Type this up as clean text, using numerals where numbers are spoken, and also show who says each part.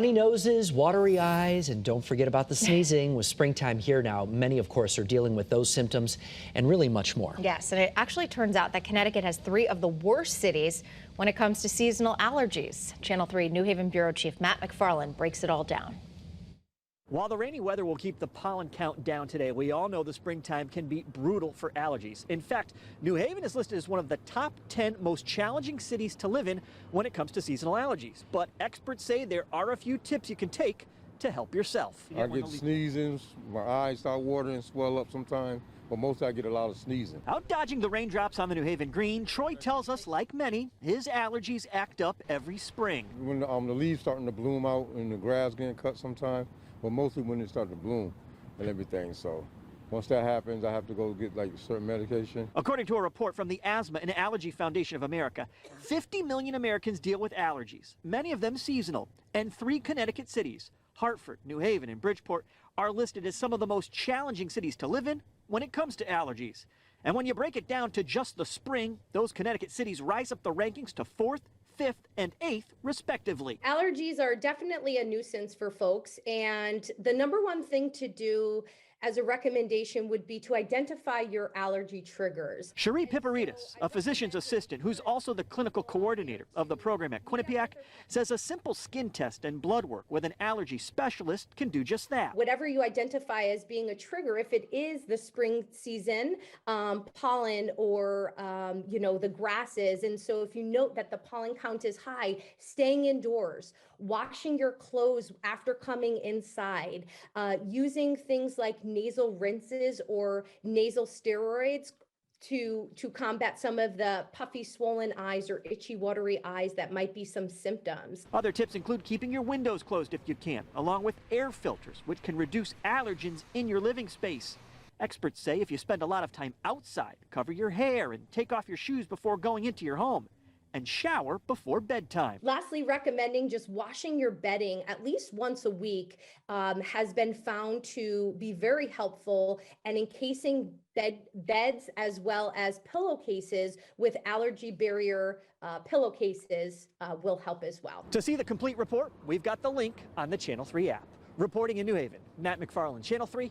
Speaker 1: Runny noses, watery eyes, and don't forget about the sneezing. With springtime here now, many, of course, are dealing with those symptoms and really much more.
Speaker 2: Yes, and it actually turns out that Connecticut has 3 of the worst cities when it comes to seasonal allergies. Channel 3 New Haven Bureau Chief Matt McFarland breaks it all down.
Speaker 3: While the rainy weather will keep the pollen count down today, we all know the springtime can be brutal for allergies. In fact, New Haven is listed as one of the top 10 most challenging cities to live in when it comes to seasonal allergies. But experts say there are a few tips you can take to help yourself.
Speaker 4: I get sneezing, my eyes start watering, swell up sometimes, but mostly I get a lot of sneezing.
Speaker 3: Out dodging the raindrops on the New Haven green, Troy tells us, like many, his allergies act up every spring.
Speaker 4: When the leaves starting to bloom out and the grass getting cut sometimes, but mostly when it starts to bloom and everything. So once that happens, I have to go get like certain medication.
Speaker 3: According to a report from the Asthma and Allergy Foundation of America, 50 million Americans deal with allergies, many of them seasonal, and 3 Connecticut cities, Hartford, New Haven, and Bridgeport, are listed as some of the most challenging cities to live in when it comes to allergies. And when you break it down to just the spring, those Connecticut cities rise up the rankings to 4th, 5th, and 8th, respectively.
Speaker 5: Allergies are definitely a nuisance for folks, and the number one thing to do as a recommendation would be to identify your allergy triggers.
Speaker 3: Cherie Piparitas, a physician's assistant who's also the clinical coordinator of the program at Quinnipiac, says a simple skin test and blood work with an allergy specialist can do just that.
Speaker 5: Whatever you identify as being a trigger, if it is the spring season, pollen, or the grasses, and so if you note that the pollen count is high, staying indoors, washing your clothes after coming inside, using things like nasal rinses or nasal steroids to combat some of the puffy, swollen eyes or itchy, watery eyes that might be some symptoms.
Speaker 3: Other tips include keeping your windows closed if you can, along with air filters, which can reduce allergens in your living space. Experts say if you spend a lot of time outside, cover your hair and take off your shoes before going into your home, and shower before bedtime.
Speaker 5: Lastly, recommending just washing your bedding at least once a week has been found to be very helpful, and encasing beds as well as pillowcases with allergy barrier pillowcases will help as well.
Speaker 3: To see the complete report, we've got the link on the Channel 3 app. Reporting in New Haven, Matt McFarland, Channel 3.